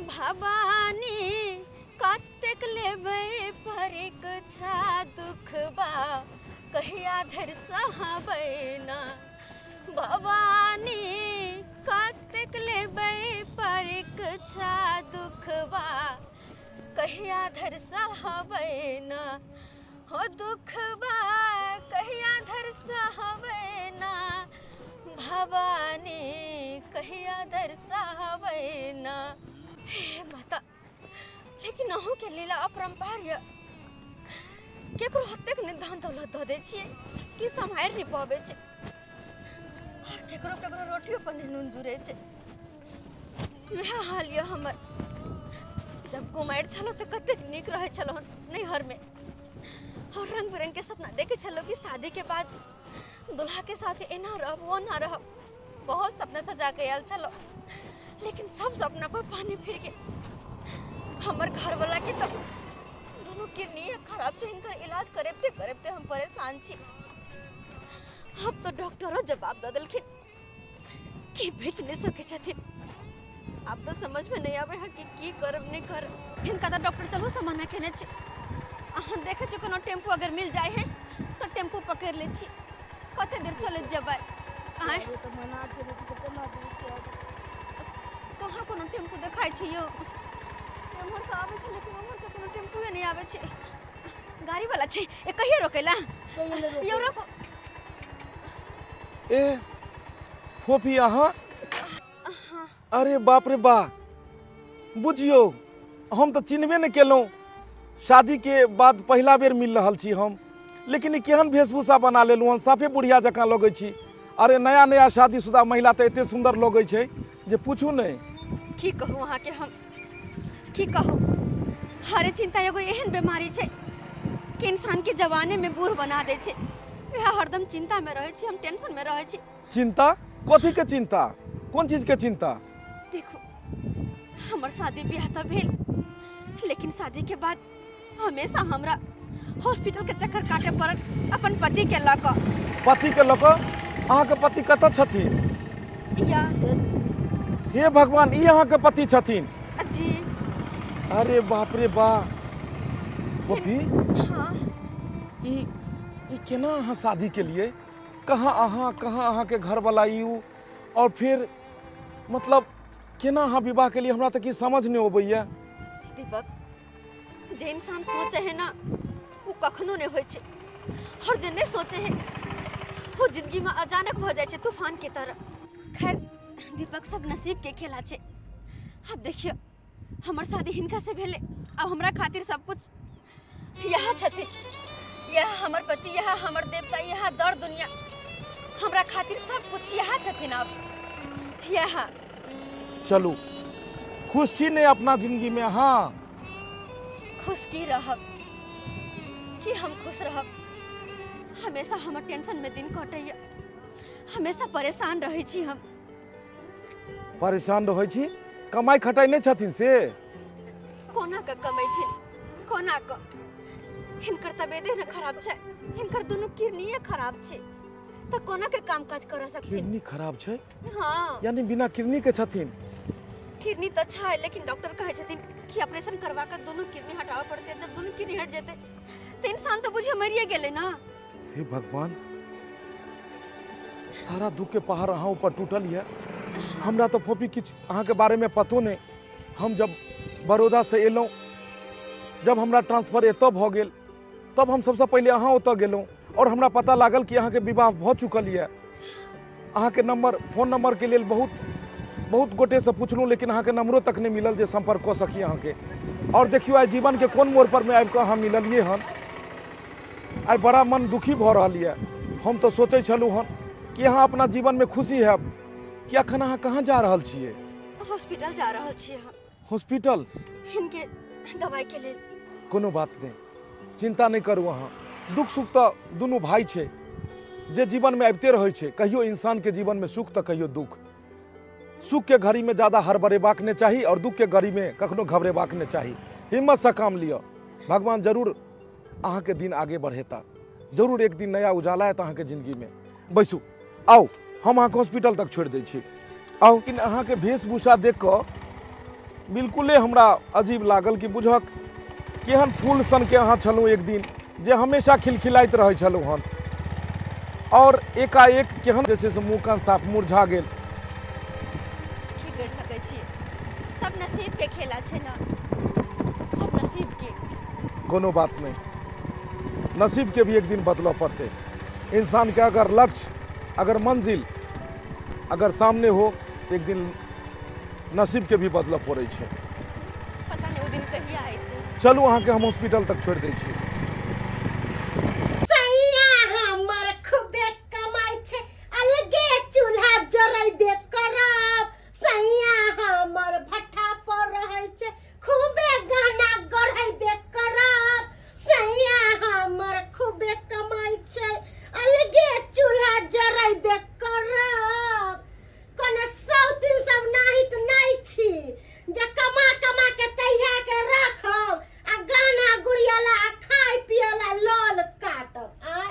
भवानी कतेक लेबै परीक्षा दुखबा कहिया धरि सहबै ना। भवानी कतेक लेबै परीक्षा दुखबा कहिया धरि सहबै ना। हो दुखबा कहिया धरि सहबै ना। भवानी कहिया धरि सहबै ना। हे माता, लेकिन अहूँ के लीला अपरंपार य। केकरो हतेक ने धन दौलत दऽ दै छियै कि सम्हारि नहि पाबै छै, और केकरो केकरो रोटियो पर नहि नून जुड़ै छै। वएह हाल य हमर। जब कुमारि छलहुँ तऽ कतेक नीक रहै छलहुँ नैहर में, और रंग बिरंग के सपना देखे छलहुँ कि शादी के बाद दुल्हा के साथ एना रहब ओना रहब। बहुत सपना सजा के आयल छलहुँ, लेकिन सब सपना पर पानी फिर गए। हमर घर वाला के तो दोनों किडनी खराब छै, इनकर इलाज करते करते हम परेशान छी। अब तो डॉक्टरों जवाब दे देलखिन कि बेच नहीं सके छथिन। अब तो समझ में नहीं आवे है कि की करब नहीं करब। इनका तो डॉक्टर चलो मना केने छी। अहाँ देखे छी कोनो टेम्पू अगर मिल जाए है तो टेम्पू पकड़ ले छी। कते देर चले जबै आए कहाँ कोनो टेम्पू देखाई छी यो। एम्हर से आवे छै लेकिन उम्हर से कोनो टेम्पू नहीं आवे छै। गाड़ी वाला छै ए कहिए रोकेला यो रोको। ए फोफी अहाँ? अरे बाप रे बा, बुझियो हम तो चिन्हबे नहीं केलहुँ। शादी के बाद पहला बेर मिल रहल छी हम, लेकिन ई केहन वेशभूषा बना लेलहुँ हन, साफे बुढ़िया जकाँ लगै छी। अरे नया नया शादीशुदा महिला तो एते सुंदर लगै छै जे पूछू नहीं। की कहूँ अहाँ के हम की कहूँ। हरे चिंता एगो एहन बीमारी छै कि इंसान के जवानी में बूढ़ बना दे छै। वह हरदम चिंता में रहे छी, हम टेंशन में रहे छी। चिंता? कथी के चिंता? कौन चीज के चिंता? देखो हमर शादी ब्याह तो भेल, लेकिन शादी के बाद हमेशा हमरा हॉस्पिटल के चक्कर काटे पड़ल अपन पति के लक। पति के लक? अहाँ के पति कतऽ छथिन? या हे भगवान, ई अहाँ के पति छथिन? जी। अरे बाप रे बा। फोफी हाँ ई केना अहाँ शादी के लिए? कहाँ अहाँ के घर वाला यू, और फिर मतलब केना अहाँ विवाह के लिए? हमरा तो की समझ नहीं अबैया। दीपक, जे इंसान सोचे है ना वो कखनो नहीं होय छै, और जे नहीं सोचे है वो जिंदगी में अचानक हो जाए छै तूफान की तरह। खैर दीपक, सब नसीब के खेला छै। अब देखियो हमर शादी हिनका से भेले, अब हमरा खातिर सब कुछ यहाँ छथिन। यह हमर पति, यह हमर देवता, यह दर दुनिया, हमरा खातिर सब कुछ यहाँ छथिन। अब यहाँ चलू, खुश छी ने अपना जिंदगी में? हाँ, खुश की रहब कि हम खुश रहब। हमेशा हमर टेंशन में दिन कटैया, हमेशा परेशान रहे छी हम। परेशान रहे छी? कमाई खटाई नहीं छथिन से? कोना का कमैथिन, कोना का। हिनकर तबियत न खराब छै, हिनकर दोनों किडनी खराब छै, तो कोना के काम काज कर सकथिन। किडनी खराब छै? हाँ, यानी बिना किडनी के छथिन? किडनी तो छै, लेकिन डॉक्टर कहे छथिन कि ऑपरेशन करवा कर दोनों किडनी हटावे पड़ते। जब दोनों किडनी हट जेते तो इंसान तो बुझे मरिए गेले ना। हे भगवान, सारा दुख के पहाड़ अहाँ ऊपर टूटल है। हमरा तो फोफी किछ अहाँ के बारे में पतो नहीं। हम जब बड़ौदा से एलहुँ, जब हमरा ट्रांसफर एतऽ भ गेल, तब हम सबसे पहले अहाँ ओतऽ गेलहुँ, और हमरा पता लागल कि अहाँ के विवाह भ चुकल है। अहाँ के नंबर, फोन नंबर के लिए बहुत गोटे से पूछलूँ, लेकिन अहाँ के नंबरों तक नहीं मिलल जे संपर्क कर सकी अहाँ के। और देखियो आज जीवन के कोन मोड़ पर में आबि कऽ अहाँ मिललिए हन। आई बड़ा मन दुखी भ रहल है। हम तो सोचे छलूँ हन कि अहाँ अपना जीवन में खुशी है कि अखन अहाँ कहाँ जा रहल छिए? हॉस्पिटल जा रहल छिए हम। हॉस्पिटल? हिनके दवाई के लिए। कोनो बात नहीं, चिंता नहीं करू अहाँ। दुख सुख तो दुनू भाई छे जे जीवन में आबिते रहे छे। कहियो इंसान के जीवन में सुख तो कहियो दुख। सुख के घड़ी में ज्यादा हड़बड़ेबाक नहीं चाहिए, और दुख के घड़ी में कखनो घबरेबाक नहीं चाहिए। हिम्मत से काम लियो, भगवान जरूर अहाँ के दिन आगे बढ़ेता। जरूर एक दिन नया उजाला है अहाँ के जिंदगी में। बैसू, आओ हम अहाँ के हॉस्पिटल तक छोड़ दै छी। आओ। लेकिन अहाँ के वेशभूषा देख कऽ बिल्कुले हमरा अजीब लागल कि बुझक केहन फूल सन के अहाँ छलहुँ एक दिन जे हमेशा खिलखिलाइत रहै छलहुँ हन और एकाएक केहन जे छै से मुँह कान साफ मुरझा गेल। की कर सकै छियै, सब नसीब के खेला छै ना, सब नसीब के। कोनो बात नहीं, नसीब के भी एक दिन बदलऽ पड़ते। इंसान के अगर लक्ष्य अगर मंजिल अगर सामने हो तो एक दिन नसीब के भी बदलऽ पड़ै छै। पता नहीं वो दिन कहिया आइते। चलू अहाँ के हम हॉस्पिटल तक छोड़ दै छी। सैया हमर खूबे कमाई छै, अलगे चूल्हा जरैबे करब। सैया हमर भट्ठा पर रहै छै, खूबे गहना गढ़ैबे करब। सैया हमर खूबे कमाई छै, अलगे चूल्हा जरैबे करब। कोनो सौतीन सब नाहित नहीं छी जे कमा कमा के तैया के रखब आ गाना गुड़ियाला आ खाय पियला लल काटब। आ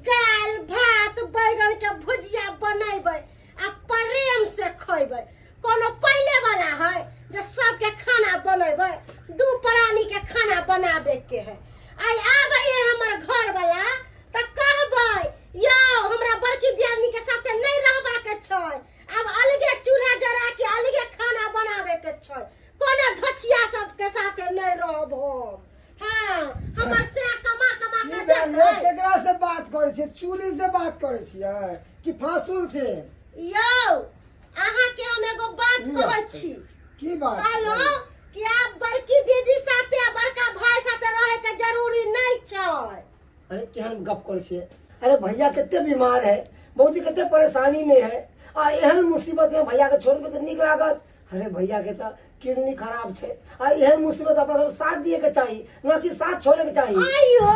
दाल भात बैगन के भुजिया बनेबै आ प्रेम से खैबै। कोनो पहले वाला है जे सबके खाना बनेबै, दू प्राणी के खाना बनाबे के है। आई आब ये हमर घर वाला त कहबै यो हमरा बड़की दियादनी के साथे नहीं रहबा के छै, अब अलगे चूल्हा जरा के अलगे खाना बनाबे के छै, कोनो धछिया सब के साथे नहीं रहब हम। हां हमर से कमा कमा के ये केकरा से बात करे छी, चूली से बात करे छियै कि फासुल से? यो अहाँ के हम एगो बात कहै छी। की बात? कहलो कि आप बड़की दीदी साथे आ बड़का भाई साथे रहे के जरूरी नहीं छै। अरे केहन गप करे छियै? अरे भैया कितने बीमार है, बहुत ही कितने परेशानी में है आ एहन मुसीबत में भैया के छोड़ के निक लागत? अरे भैया के तो किडनी खराब छे आ एहन मुसीबत अपना सब साथ दिए के चाहिए, ना कि साथ छोड़े के चाहिए। आइयो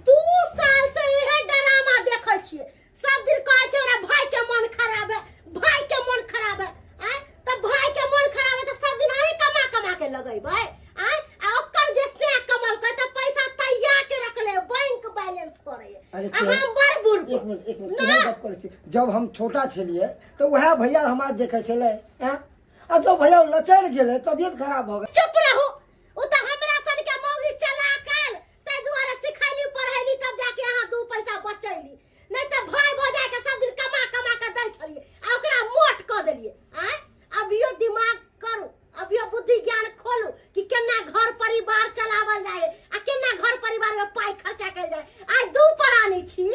2 साल से यह ड्रामा देखे छियै, सब दिन कहै छै हमरा भाई के मन खराब है, भाई के मन खराब है। आ त भाई के मन खराब है त सब दिन अही कमा कमा के लगेबै। आ ओकर जे से कमल कहै त पैसा तैयार के रखले बैंक बैलेंस करे। अरे हम बड़ बुढ़ एक मिनट केहन गप करे छी? जब हम छोटा छलिए तो वह भैया हमरा देखे छले हैं, आ जब भैया लचर गेले तबियत खराब हो गई। चुप रहो, उ त हमरा सन के मौगी चला काल तै दुआरे सिखैली पढ़ैली तब जाके अहाँ 2 पैसा बचैली, नहीं त भाई भौजाई के सब दिन कमा कमा के दै छलिए आ ओकरा मोट क देलिए। अभियो दिमाग करू, अभियो बुद्धि ज्ञान खोलू कि केना घर परिवार चलावल जाए आ केना घर परिवार में पाई खर्चा कैल जाए। आज 2 प्राणी छी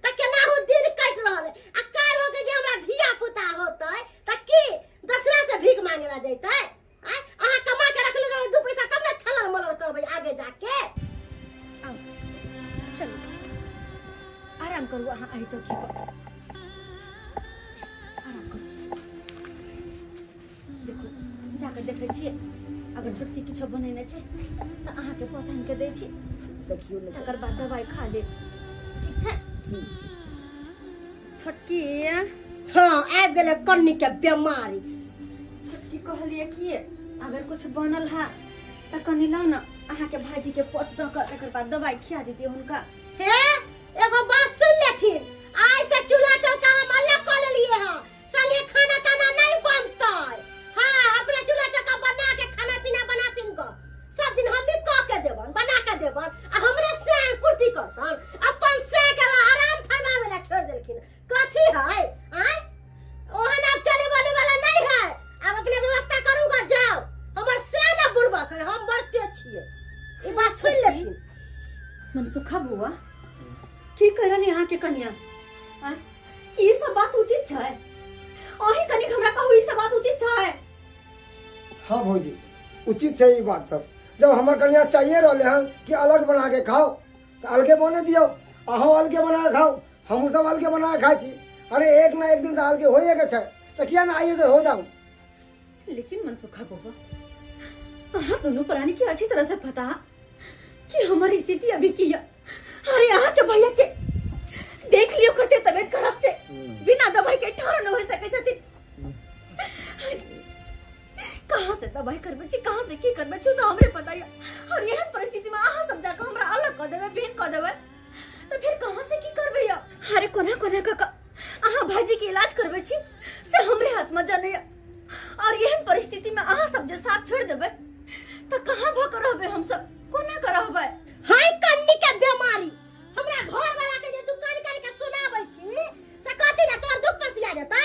त केना हो दिन कट रहल है आ काल हो के जे हमरा धिया पुता होतै त की दसरा से भीख मांगेला जैतै? अहाँ कमा के रखले रहे 2 पैसा तब ना छलर मलर करबै आगे जाके। आओ चलो आराम करू, अहाँ आइ चौकी पर आराम करू। देखो जाके देखे छियै, अगर छोटकी किछो बनेने छै त अहाँ के पहचान के दै छी, देखियो तकर बाद दवाई खा ले, ठीक छै? छोटकी हां आबि गेलै कन्नी के बीमारी। छोटकी कहलिए कि अगर कुछ बनल है त कनी लाओ ना, अहाँ के भाजी के पोत द कर तकर बाद दवाई खिया देती हुनका। हे एगो बात सुन लेथिन, आज से चूल्हा चौका हम अलग कर लेलिए हां, संगे खाना ताना नहीं बनतै। हां अपना चूल्हा चौका बना के खाना पीना बनातिन को सब दिन हम भी क के देबन, बना के देबन आ हमरे से पूर्ति करतन। अपन से के आराम फरमावे ला छोड़ देलखिन। कथी है ओहन आप चले वाले वाला नहीं है, अब अपने व्यवस्था करूंगा जाओ। हमर से ना बुरबक है, हम बढ़ते छिए। ई बात सुन लेथिन। मन सुखा बुआ की करल यहाँ के कन्या? कि ई सब बात उचित छै? अही कनिक हमरा कहू ई सब बात उचित छै? हाँ भौजी उचित है ये बात। तब जब हमार कन्या चाहिए रहले हन कि अलग बना के खाओ तो अलगे बने दियो, अहो अलगे बना के खाओ, हमहू सब अलगे बना के खाई छी। अरे एक ना एक दिन तो अलगे होइए के छै, तो किया ना आइए तो हो जाऊं। लेकिन मनसुखा बुआ अहाँ दोनों प्राणी की अच्छी तरह से पता कि हमारी स्थिति अभी की है। अरे यहाँ के भैया के देख लियो कते तबियत खराब छे, बिना दवाई के ठहर न हो सके छथिन। कहाँ से दवाई करबे छी, कहाँ से की करबे छी तो हमरे पता है। और यह परिस्थिति में अहाँ सब जाके हमरा अलग कर देबे, भेन कर देबे तो फिर कहाँ से की करबे या? अरे कोना कोना का अहाँ भाजी के इलाज करबे छी से हमरे हाथ में जाने या। और यह परिस्थिति में अहाँ सब जे साथ छोड़ देबे तो कहाँ भऽ कर रहबे हम सब कोना कर रहबे। हाय कन्नी के बीमारी हमरा घर वाला के जे दुकान के सुनाबै छी से कथि ना तोर दुख पर दिया जता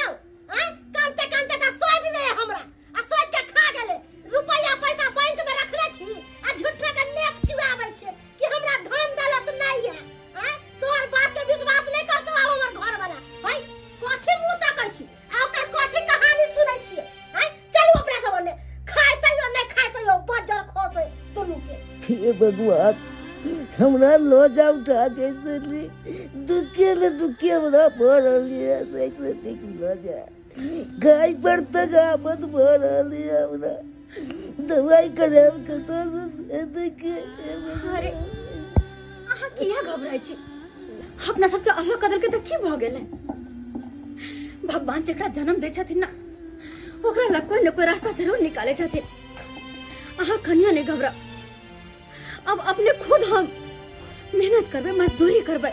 हैं कांते कांते का सोच दे हमरा आ सोच के खा गेले रुपया पैसा बैंक में रखले छी आ झूठा के नेक चुआबै छे कि हमरा धन दौलत नहीं है हैं तोर बात के विश्वास नहीं करतो आ हमर घर वाला भाई कथि मुंह ताकै छी आ ओकर कथि कहानी सुनै छी हैं चलू अपना सब ने खाय तइयो नहीं खाय तइयो बजर खोसे दुनु के हे भगवान हमरा लोजा उठा के सरी दुखे हमरा भरलिए से ठीक लोजा गाय पर तक आफत भरली हमरा दवाई कराब के तो से देखे। अरे अहाँ किया घबराई छी अपना सबके अल्लाह कदर के देखी भ गेले भगवान जेकरा जन्म दै छथिन ना ओकरा ला कोई न कोई रास्ता जरूर निकाले छथिन। अहाँ कन्या नहीं घबरा अब अपने खुद हम मेहनत करबे मजदूरी करबे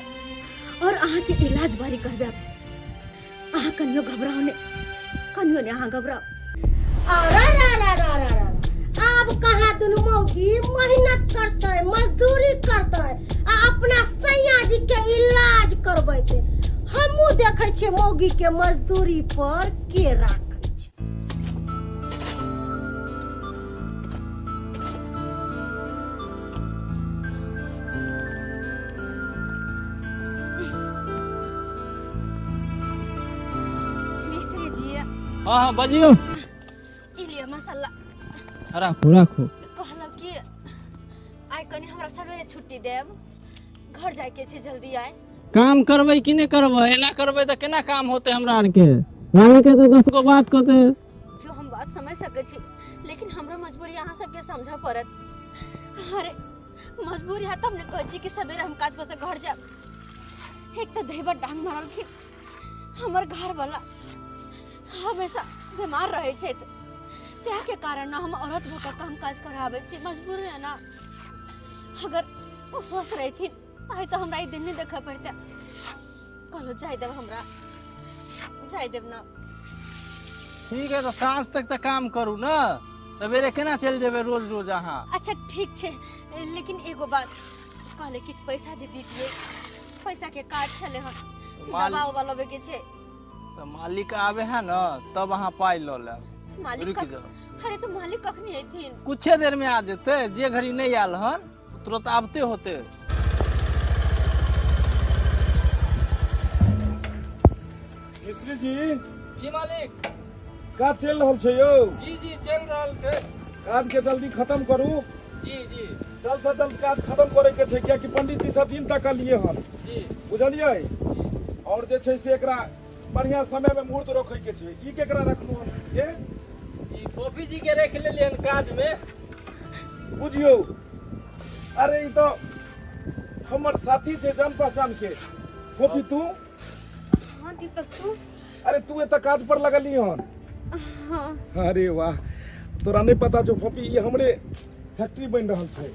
और अहाँ के इलाज बारी करबे। अहाँ कन्यो घबराओ ने कन्यो ने अहाँ घबराओ। अरे अब कहाँ दुनु मौगी मेहनत करते मजदूरी करते आ अपना सैया जी के इलाज करबैते हमहू देखे छे मौगी के मजदूरी पर के राखै छै। मिस्त्री जी हाँ बजियो। इलिया मसाला राखो राखो। कहलक कि आइ कनी हमरा सवेरे छुट्टी देब घर जाए के छे जल्दी आए। काम करबै कि नहीं करबै एना करबै तो केना काम होते हमरा आर के रानी के तो 10 गो बात कहते क्यों हम बात समझ सके छी लेकिन हमरा मजबूरी अहाँ सबके समझ पड़त। अरे मजबूरी है तब ने कह छी कि सवेरे हम काज पर से घर जाब। एक तो देहबर डांग मारल कि हमर घर वाला हमेशा बीमार रहे छै त्या के कारण ना हम औरत होकर काम काज करावे छी मजबूरी है ना। अगर वो स्वस्थ रहती आई तो हमरा ई दिन नहीं देखे पड़ता। कहलो जाय देव हमरा जाय देव ना। ठीक है तो सांझ तक तो काम करू ना सवेरे केना चल जेबे रोज रोज अहाँ। अच्छा ठीक छे लेकिन एगो बात कहले किछ पैसा जे दीतिए पैसा के काज छले हन दवा उवा लेबे के छे तो मालिक आवे है ना तब अहाँ पाई ल ले। मालिक अरे तो मालिक कखनी एथिन कुछ देर में आ जेते जे घड़ी नहीं आल हन तुरंत आबते होते। मिस्त्री जी जी मालिक। काज चल रहल छै यौ। जी जी चल रहल छै। काज के जल्दी खत्म करू। जी जी जल्द से जल्द काज खत्म करे के छै किया कि पंडित जी सब दिन तक लिए हन जी बुझलिए और जे छै से एकरा बढ़िया समय में मुहूर्त रखे के छै। ई केकरा रखलू हन ये ई पोपी जी के रख लेलिए काज में बुझियो। अरे ई तो हमर साथी छै जान पहचान के पोपी तू। हां दीपक तू अरे तू एत काज पर लगली हन। हां अरे वाह तोरा नहीं पता छौ पोपी ये हमरे फैक्ट्री बन रहल छै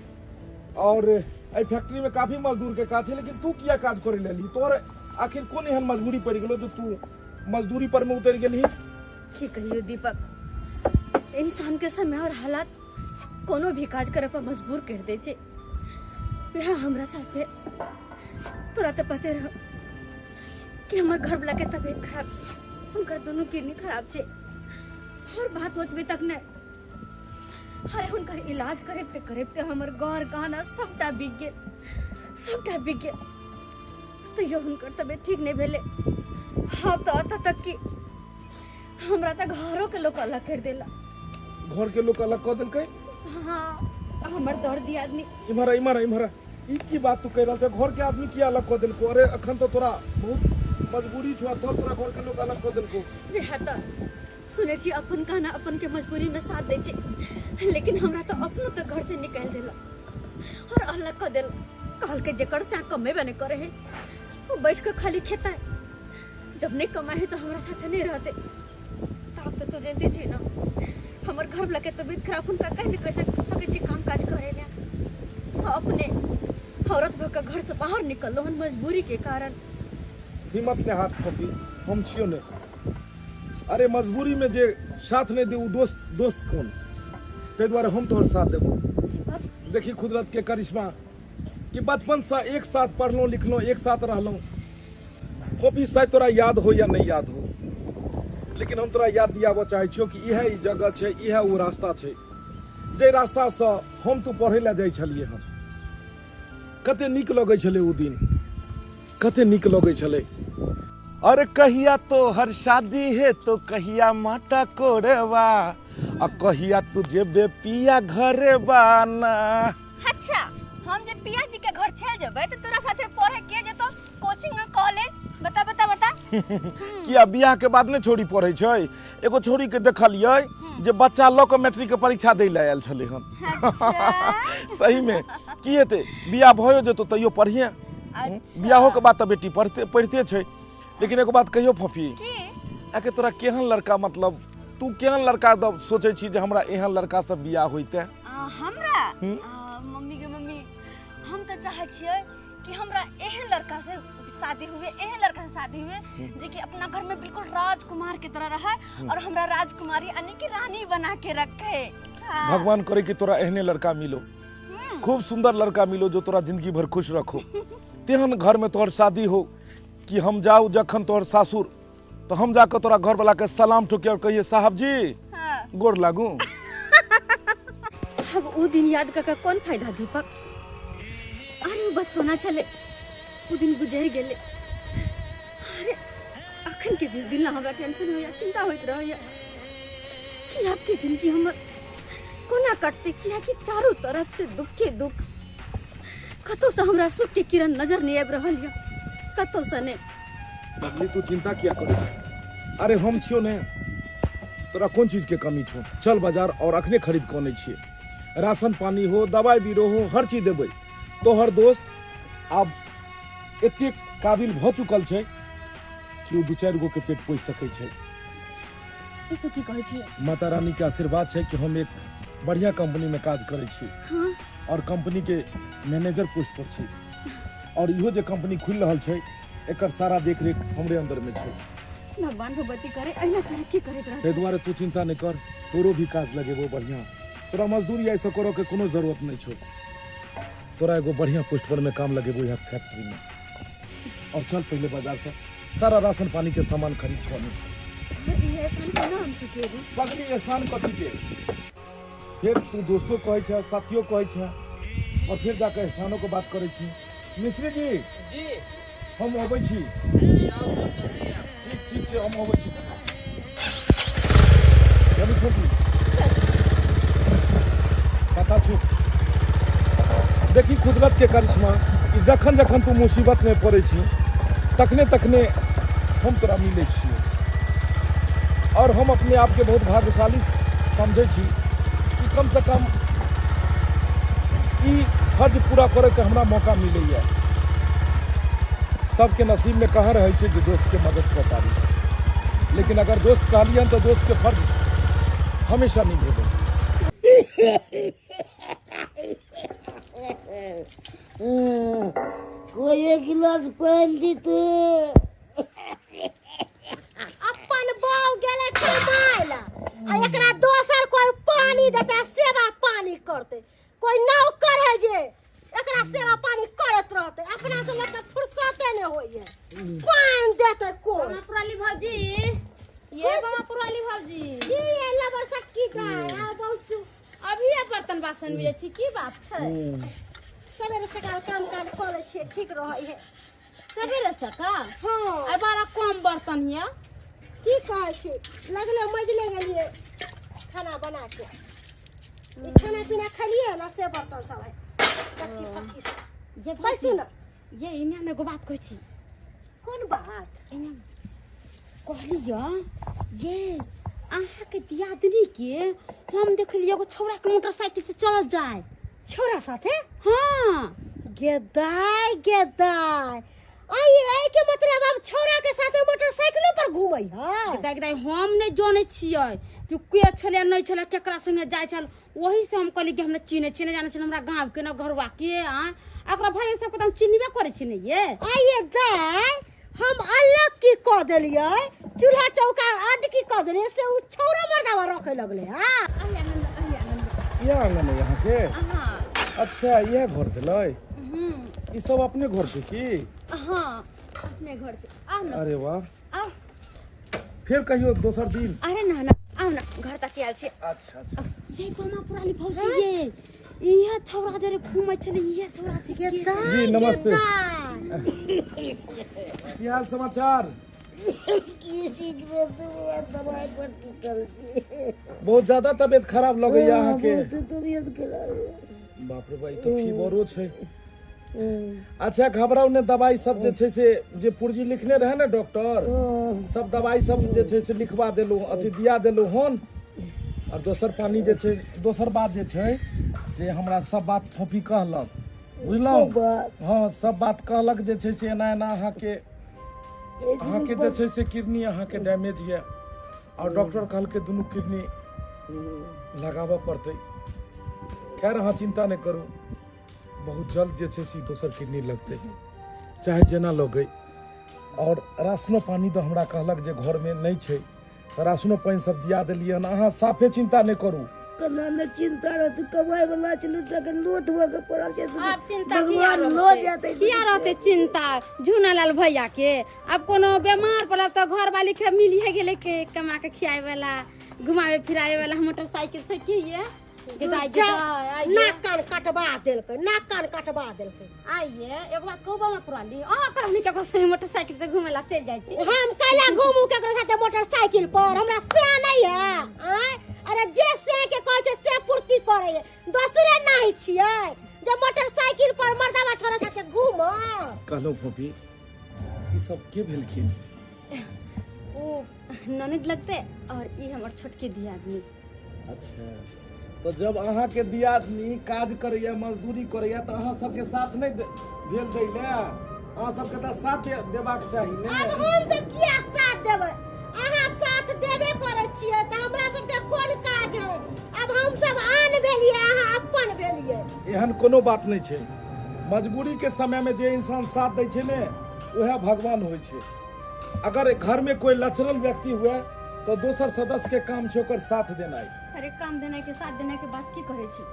और ए फैक्ट्री में काफी मजदूर के काज है लेकिन तू किया काज करे लेली तोर आखिर कोन एहन मजबूरी पड़ गेलो जो तू मजदूरी पर में उतर गेली। की कहियो दीपक इंसान के समय और हालात कोनो भी काज करे पर मजबूर कर दे छे। यहाँ हमरा साथ पे तोरा तो पते रह कि हमर घर वाला के तबीयत खराब छे उनकर दोनों किडनी खराब छे और बात होत भी तक ने। अरे उनकर इलाज करते हमर घर गहना सबटा बिक गेल तो यो उनकर तबीयत ठीक नहीं भेले। अब तो अत तक कि हमरा त घरों के लोग अलग कर देला। घर के लोग अलग कर देलकै। हाँ हमर दर्दी आदमी इमहरा इमहरा इमहरा ई की बात तू कह रहल छै घर के आदमी किया अलग कर देलको। अरे अखन तो तोरा बहुत मजबूरी छौ तो तोरा घर के लोग अलग कर देलको। बेहता सुने छी अपन कहना अपन के मजबूरी में साथ दे छी लेकिन हमरा तो अपनो तो घर से निकाल देला और अलग कर देला। कहल के जेकर से कमेबे नहीं करे है वो बैठ के खाली खाता है जब नहीं कमाए है तो हमरा साथ नहीं रहते। तब तो जानते छी ना हमर घर वाला के तबीयत खराब उनका कह नहीं कैसे सके छी काम काज करे ले तो अपने औरत भर के घर से बाहर निकलो हन मजबूरी के कारण। हिम्मत ने हाथ खोपी हम छियो ने। अरे मजबूरी में जे साथ नहीं दे उ दोस्त कौन ते द्वारा हम तोहर साथ देबो। देखी कुदरत के करिश्मा कि बचपन से एक साथ पढ़लो लिखलो एक साथ रहलो। फोफी शायद तोरा याद हो या नहीं याद हो, लेकिन हम तोरा याद दियाबो चाहे छियो कि इहे ई जगह छै, इहे वो रास्ता छै जे रास्ता से हम तू पढ़े ला जाय छलिए। हम कते नीक लगे छले उ दिन, कते नीक लगे छले। अरे कहिया तो हर शादी है तो कहिया माटा कोरवा आ कहिया तू जेबे पिया घरे बाना। अच्छा हम जे पिया जी के घर चल जेबै तो तोरा साथे पढ़े के जेतो कोचिंग कॉलेज बता बता बता। किया बियाह के बाद ने छोड़ी पढ़े छै? एगो छोड़ी के देखलियै जे बच्चा ल के मैट्रिक के परीक्षा दै ल आयल छले हन। अच्छा सही में की हेते बियाह भयो जेतो तैयो पढ़िए। अच्छा बियाहो के बाद त बेटी पढ़ते छै। लेकिन एगो बात कहियो फफी की आके तोरा केहन लड़का मतलब तू केहन लड़का सोचे छी जे हमरा एहन लड़का से बियाह होइते? हमरा मम्मी के मम्मी हम तो चाहे छियै कि हमरा एहन लड़का से शादी हुए, एहन लड़का से शादी हुए जे कि अपना घर में बिल्कुल राजकुमार की तरह रहे और हमरा राजकुमारी यानी कि रानी बना के रखे। भगवान करे कि तोरा एहने लड़का मिलो, खूब सुंदर लड़का मिलो जो तोरा जिंदगी भर खुश रखो। तेहन घर में तोहर शादी हो कि हम जाऊ जखन तोहर सासुर तो हम जाकर तोरा घर वाला के सलाम ठोके और कहिए साहब जी गोर लागू। अब वो दिन याद करके कौन फायदा दीपक? अरे वो बचपना चले वो दिन गुजर गेले। अरे अखन के दिन ला हमरा टेंशन होया, चिंता होइत रहया कि आपके जिंदगी हमर कोना कटते किया कि चारों तरफ से दुख के दुख। कतो से हमरा सुख के किरण नजर नहीं आब रहल या, कतो से ने। बबली तू चिंता किया करे छै? अरे हम छियो ने, तोरा कौन चीज के कमी छो? चल बाजार और अखने खरीद कोने छिए। राशन पानी हो, दवाई बीरो हो, हर चीज देबै। तोहर दोस्त अब एते काबिल भ चुकल छै कि दू चार गो के पेट पोष सकै छै। ई तो की कहै छी? माता रानी के आशीर्वाद छै कि हम एक बढ़िया कंपनी में काज करे छी और कंपनी के मैनेजर पोस्ट पर छी और इहो जे कंपनी खुल रहल छै एकर सारा देखरेख हमरे अंदर में छै। भगवान भगवती करे अहिना तरक्की करैत रहे। ते द्वारे तू चिंता नहीं कर, तोरो भी काज लगेबो बढ़िया। तोरा मजदूरी ऐसा करो के कोनो जरूरत नहीं छो। तोरा एगो बढ़िया पोस्ट पर में काम लगेबो यहाँ फैक्ट्री में। और चल पहले बाजार से सारा राशन पानी के सामान खरीद कोनी। ये एहसान के नाम चुकेबू। पगली एहसान कथी के? फिर तू दोस्तों कहै छै, साथियों कहै छै और फिर जाके एहसानों के बात करै छी। मिस्त्री जी हम अबै छी। ठीक ठीक छै हम अबै छी। चलू छोटी पता छो देखी कुदरत के करिश्मा कि जखन जखन तू मुसीबत में पड़े छी तखने तखने हम तोरा मिले छी और हम अपने आप के बहुत भाग्यशाली समझे छी कि कम से कम ई फर्ज पूरा करे के हमरा मौका मिले है। सबके नसीब में कहाँ रहे छै जे दोस्त के मदद कर पाबी, लेकिन अगर दोस्त कहलियन तो दोस्त के फर्ज हमेशा निभेबै। कोई एक गिलास पानी दी तो अपन बाऊ गेले कमाइला आ एकरा दोसर कोई पानी देते सेवा पानी करते। कोई नौकर है जे एकरा सेवा पानी करत रहते, अपना से लोग के फुर्सते नहीं होइए। पानी देते कोई पुराली भौजी, ये बाबा पुराली भौजी ये लबर सक्की गाय आ बहुत अभी ये बर्तन बासन मिले छी, की बात छै? सवेरे सकाल काम काज करे छे ठीक रहे है। सवेरे सकाल हां आई बड़ा कम बर्तन हिया की कहे छे लगले मजले गेलिए खाना बना के। ई खाना पीना खलिए ना से बर्तन सब है कच्ची पक्की से। ये बैसी ना ये इन्या में एगो बात कहै छी। कौन बात? इन्या कहलिया ये अहाँ के दियादनी के हम देखलिए एगो छौरा के मोटरसाइकिल से चल जाए। छोरा साथे? हां गेदाय गेदाय आई के मतलब अब छोरा के साथे मोटरसाइकिल पर घूमै है। दाई दाई हम नहीं जाने छियै कि के छले नहीं छले केकरा संगे जाय छल, वही से हम कहली कि हमरा चिन्हे जाने छल हमरा गांव के न घरवा के। एकरा भाई सब के हम चिन्हबे करे छी नहीं ये। आइए दाय हम अलग की कह देलिए चूल्हा चौका अड की कह देलिए से उ छौरा मर्दावा रखे लगले हां अहि आनंद ये आंगन है यहाँ के? हाँ अच्छा ये घर दिलै? ये सब अपने घर के की? हाँ अपने घर से आओ ना अरे वाह, आओ फिर कहियो दोसर दिन। अरे ना ना आओ ना घर तक आयल छी अच्छा अच्छा ये कोना पुरानी भौजी ये छौरा जरे घूमै छले ये छौरा छै के जी नमस्ते। की हाल समाचार? दवाई पर टिकल छी बहुत ज्यादा तबियत खराब लगैया अहाँ के? तबियत खराब है। बाप रे भाई तो फीवरो छै। अच्छा घबराओ ने, दवाई सब जे छै से जे पुर्जी लिखने रहे ना डॉक्टर, सब दवाई सब जे छै से लिखवा देलू, अथी दिया देलू हन। और दोसर पानी जे छै, दोसर बात जे छै से हमरा सब बात फोफी कहलक, बुझलहुँ? हाँ सब बात कहलक जे छै से एना एना अहाँ के जे छै से किडनी अहाँ के डैमेज है और डॉक्टर कहलकै दुनू किडनी लगाबऽ पड़तै। खैर अहाँ चिंता नहीं करू, बहुत जल्द जे छै से दोसर किडनी लगतै, चाहे जेना लगे। और राशनो पानी तो हमरा कहलक जे घर में नहीं छै, तो राशनो पानी सब दिया देलिए हन। अहाँ साफे चिंता नहीं करू। कना न चिंता रहते कमाई वाला चलू सके लोथ हो के पड़ल छै। आप चिंता किया लो जाते किया रहते चिंता झूनालाल भैया के? अब कोनो बीमार पड़ल तो घर वाली के मिली है गेले के कमा के खियाए वाला, घुमावे फिराए वाला मोटरसाइकिल से की है नाक कान कटवा देलकै, नाक कान कटवा देलकै। आइए एक बात कहबा में पुरानी अहाँ कहनी केकरो संग मोटरसाइकिल से घुमे ला चल जाय छी। हम कैला घूमू केकरो साथे मोटरसाइकिल पर? हमरा से नहीं है आय। अरे जे से के कहै छै से पूर्ति करे है, दोसरे नहीं छियै जे मोटरसाइकिल पर मर्दावा छोरा साथे घूमो। कहलो फोफी ई सब के भेलखिन? ओ ननद लगते और ई हमर छोटके दियादनी। अच्छा तो जब अहाँ के दियादनी काज करैया, मजदूरी करैया, तो अहाँ सबके साथ नहीं भेल दै ले? अहाँ सबके तो साथ देबाक चाही ने। अब हम सब किया साथ देबै? अहाँ साथ देबे करे छियै त हमरा सबके कोन काज है? अब हम सब आन भेलिए, अहाँ अपन भेलिए। एहन कोनो बात नहीं छै। मजबूरी के समय में जे इंसान साथ दै छै ने, वह भगवान होइ छै। अगर घर में कोई लचरल व्यक्ति हुए तो दोसर सदस्य के काम छै ओकर साथ देनाइ। अरे काम देने के साथ देने के बात की करे छी?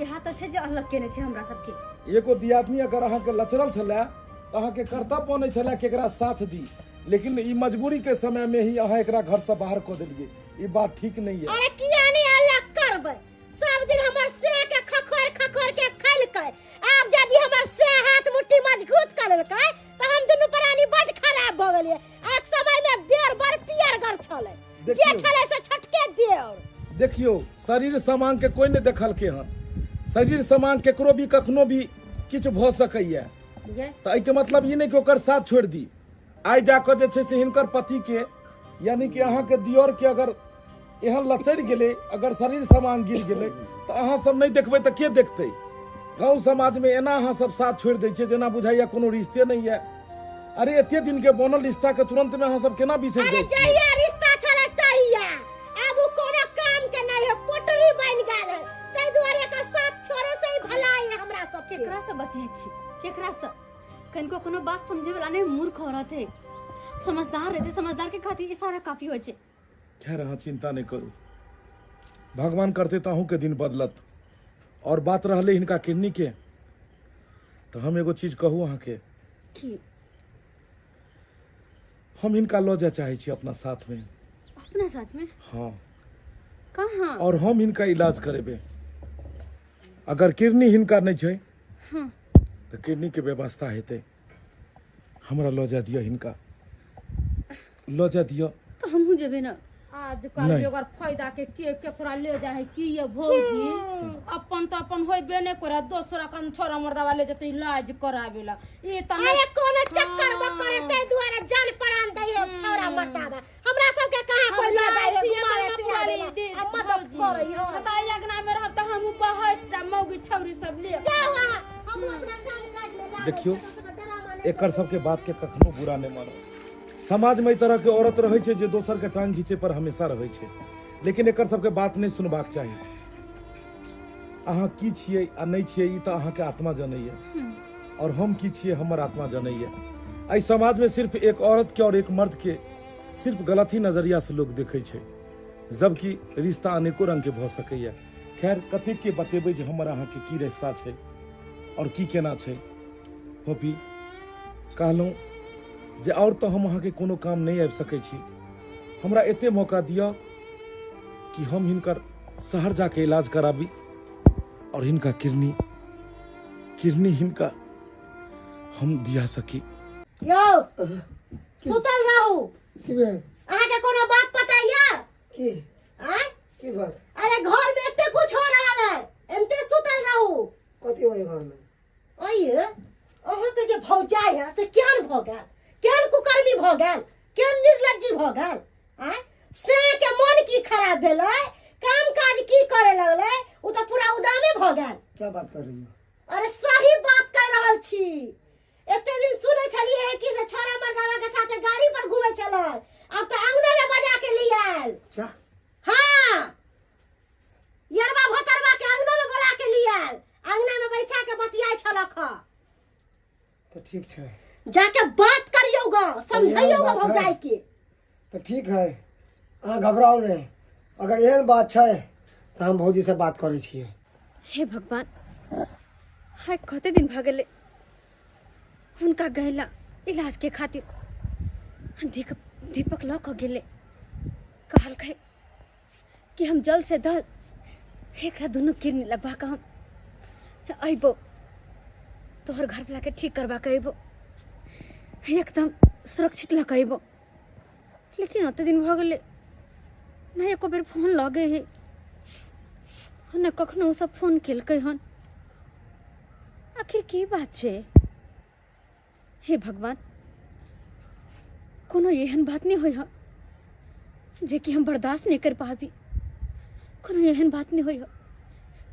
यहाँ तो छै जे अलग केने छै हमरा सबके। एगो दियादनी अगर अहाँ के लचरल छले तो अहाँ के कर्तव्य बनै छले कि एकरा साथ दी, लेकिन ई मजबूरी के समय में ही अहाँ एकरा घर से बाहर कर देलिए। ई बात ठीक नहीं है। अरे किया नहीं अलग करबै? सब दिन हमर से के खखोर खखोर के खैलकै, अब यदि हमर से हाथ मुट्ठी मजबूत कर लेलकै त हम दुनू प्राणी बड खराब भ गेलिए। एक समय में देर बर पियर घर छले, जे छले से छटके देर। देखियो शरीर समान के कोई नहीं देखल के हन, शरीर समान केकरो भी कखनो भी किछ भ सकैया। तो एहि के मतलब ये नहीं कि ओकर साथ छोड़ दी। आई जाकर जे छै से हिनकर पति के यानी कि अहाँ के दियोर के अगर एहन लचर गेले, अगर शरीर समान गिर गेले तो अहाँ सब नहीं देखबै तो के देखते? गाँव समाज में एना अहाँ सब साथ छोड़ दै छियै जेना बुझाइया कोनो रिश्ते नहीं है। अरे एते दिन के बनल रिश्ता के तुरंत में अहाँ सब केना बिसरि अरे जाइ छियै? जहिया रिश्ता छले तहिया अब उ कोनो काम के नहीं है, पोटरी बन गेल है। तै दुआरे एकर साथ छोड़े से ही भलाई है हमरा सब के। केकरा से बतियै छी? केकरा से? कनको कोनो बात समझे वाला नहीं, मूर्ख औरत है। समझदार रहते, समझदार के खातिर इशारा काफी होय छै। खैर अहाँ चिंता नहीं करू, भगवान करते तो अहूँ के दिन बदलत। और बात रहले हिनका किडनी के, तो हम एगो चीज कहू अहाँ के, की हम हिनका लो जाए चाहे छी अपना साथ में। अपना साथ में? हाँ। कहाँ? और हम हिनका इलाज करेबे। अगर किडनी हिनका नहीं छै तो किडनी के व्यवस्था हेते। हमरा लो जा दियो, हिनका लो जा दियो। तो हमहू जेबे ना। आजकल नहीं। अगर फायदा के केकरा ले जा है की ये भौजी अपन तो अपन होइबे ने करे, दोसरा कन छोरा मर्दा वाले जते इलाज करावेला। ई त अरे कोनो चक्कर में करे तै दुआरे जान प्राण दै है छोरा मर्दावा। हमरा सब के कहां कोई ला जाय है घुमावे फिरावे, हम मदद करई हो। पता यगना में रहब त हम बहस जा मौगी छौरी सब ले जाओ हम अपना काम काज में लागल। देखियो एकर सबके बात के कखनो बुरा नहीं मानो। समाज में तरह के औरत रहे छै जे दोसर के टांग घींचे पर हमेशा रहे छै, लेकिन एकर सबके बात नहीं सुनबाक चाहिए। अहाँ की छियै आ नहीं छियै ई तो अहाँ के आत्मा जनैया, और हम की छियै हमर आत्मा जनैया। इस समाज में सिर्फ एक औरत के और एक मर्द के सिर्फ गलत ही नजरिया से लोग देखे छे, जबकि रिश्ता अनेको रंग के भ सकैया। खैर कते के बतेबै जे हमर अहाँ के की रिश्ता छे और की केना छे। पपी कहलहुँ जे और तो हम अहाँ के कोनो काम नहीं आबि सकै छी, हमरा एते मौका दिया कि हम हिनकर शहर जाके इलाज कराबी और हिनका किडनी हिनका हम दिया सकी। यो सुतल रहू की बे अहाँ के कोनो बात पता या की आय की बात अरे घर में एते कुछ हो रहा है एमते सुतल रहू कथी होय घर में आइए अहाँ के जे भौजाई है से केहन भ गेल केहन कुकर्मी भ गेल केहन निर्लज्जी भ गेल आय से के मन की खराब भेलै काम काज की करे लगले उ तो पूरा उदामे भ गेल। क्या बात कर रही हो अरे सही बात कह रहल छी। एते दिन सुने छलिए है कि से छोरा मर्दावा के साथे गाड़ी पर घूमे चले अब तो अंगना में बजा के ले आयल। क्या हाँ यरबा भतरवा के अंगना में बुला के ले आयल अंगना में बैठा के बतियाई छलक ह। तो ठीक है जाके बात करियोगा समझाइयोगा भौजाई के। तो ठीक है अहाँ घबराओ नहीं, अगर एहन बात है तो हम भौजी से बात करे छिए। हे भगवान हाय कते दिन भ गेले हुनका गैला इलाज के खातिर दीपक लऽ कऽ गेले कहलकै कि हम जल्द से जल्द एकरा दुनू किडनी लगवा के हम अइबो तोहर घर वाला के ठीक करवा के अइबो एकदम सुरक्षित लऽ के अइबो। लेकिन अते दिन भ गेले ना एको बेर फोन लगे है न कखनो उ सब फोन केलकै हन। आखिर की बात छे? हे भगवान कोनो एहन बात नहीं होई ह जे कि हम बर्दाश्त नहीं कर पाबी, कोनो एहन बात नहीं होई ह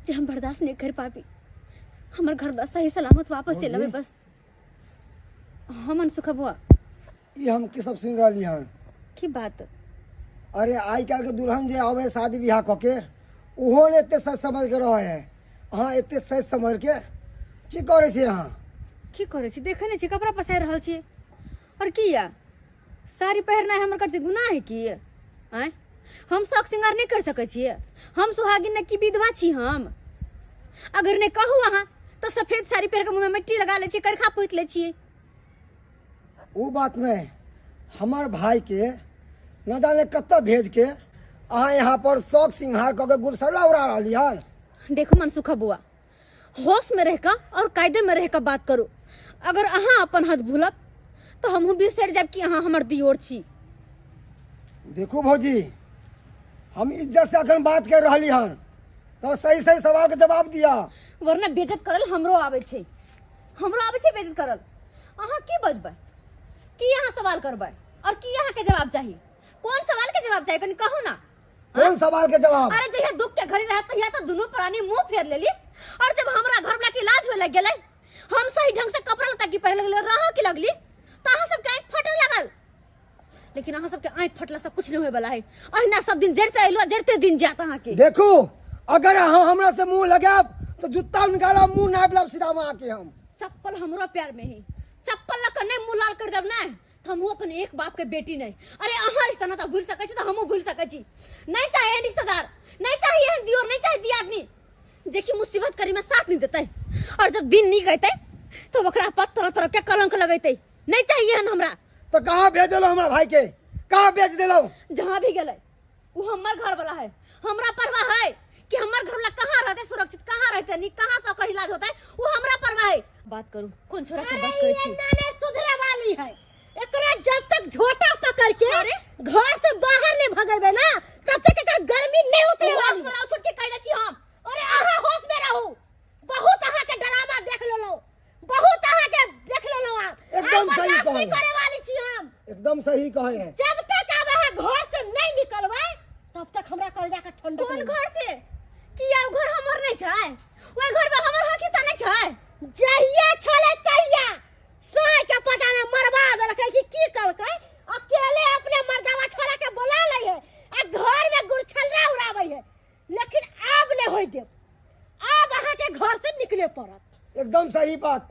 जे हम बर्दाश्त नहीं कर पाबी। हमर घर बस सही सलामत वापस चलबे बस। हमन सुख बुआ ये हम की सब सुन रही हन की बात? अरे आई काल के दुल्हन जे आवे शादी ब्याह क के उहो ने एते सच समझ के रहे है। अहाँ एते सच समझ के की करे छी अहाँ? की करे छी? देखे नहीं छी कपड़ा पसार रहल छी और की या साड़ी पहनना है हमर करते गुनाह है की? आय हम शौक श्रृंगार नहीं कर सके छी? हम सुहागिन ने की विधवा छी हम? अगर ने कहू अहाँ तो सफेद साड़ी पहन के मुंह में मिट्टी लगा ले छी करखा पोत ले छी। वो बात नहीं, हमार भाई के न जाने कत्ता भेज के अहाँ यहाँ पर शौक सिंहार क के गुरसला उड़ा रही हन। देखो मनसुखा बुआ होश में रहकर और कायदे में रहकर बात करो। अगर अहाँ अपन हद भूलब तो हमहू बिसर जाब कि अहाँ हमर दियोर छी। देखो भौजी हम इज्जत से अखन बात कर रही हन तो सही सही सवाल के जवाब दिया, वरना बेइज्जत करल हमरो आवे छे बेइज्जत करल। अहाँ की बजबै की अहाँ सवाल करबै और की अहाँ के जवाब चाहिए? कौन सवाल के जवाब चाहिए कनी कहू ना? कौन सवाल के जवाब? अरे जहिया दुख के घड़ी रहत तहिया तो दोनों प्राणी मुंह फेर लेली और जब हमरा घर वाला के इलाज होए लग गेलै हम सही ढंग से कपड़ा लता की पहन लगले रह की लगली तो अहाँ सब के आंख फटे लगल। लेकिन अहाँ सब के आंख फटला से कुछ नहीं होए वाला है। अहिना सब दिन जड़ते अइलो जड़ते दिन जात अहाँ के। देखो अगर अहाँ हमरा से मुंह लगाब तो जूता निकाला मुंह नाप लब सीधा वहां के हम। चप्पल हमरो प्यार में ही चप्पल लक नहीं मुंह लाल कर देब ना तो हम अपन एक बाप के बेटी नहीं। अरे अहाँ रिश्ता ना तो भूल सकै छी तो हमहू भूल सकै छी। नहीं चाहिए रिश्तेदार, नहीं चाहिए दियोर, नहीं चाहिए दियादनी जे कि मुसीबत करी में साथ नहीं देते और जब दिन नहीं गए तो ओकरा पर तरह तरह के कलंक लगेते। नहीं चाहिए हन हमरा। तो कहाँ भेज देलो हमरा भाई के? कहाँ भेज देलो? जहाँ भी गेले वो हमर घर वाला है। हमरा परवाह है कि हमर घर वाला कहाँ रहते सुरक्षित, कहाँ रहते नहीं, कहाँ से ओकर इलाज होता है वो हमरा परवाह है। बात करूं कौन छोरा के बात करे छी? नाने सुधरे वाली है एकरा जब तक झोटा पकड़ के घर से बाहर नहीं भगेबे ना तब तक एकर गर्मी नहीं उतरे वाली। बनाओ छुट के कहले छी हम। अरे अहाँ होश में रहू। बहुत अहाँ के ड्रामा देख लेलो, बहुत अहाँ के देख लेलो। एकदम सही कहे करे वाली छी हम। एकदम सही कहे हैं। जब तक अब अहाँ घर से नहीं निकलबै तब तक हमरा कलेजा के ठंडक। कौन घर से? किया घर हमर नहीं छै? ओइ घर में हमर हक हिस्सा नहीं छै? जहिया छले तहिया साय के पता नहीं मरवा देलकै कि की कलकै। अकेले अपने मर्दावा छोरा के बुला लै है आ घर में गुरछल्ला उड़ाबै है। लेकिन अब नहीं होई देब, अब अहाँ के घर से निकले पड़त। एकदम सही बात।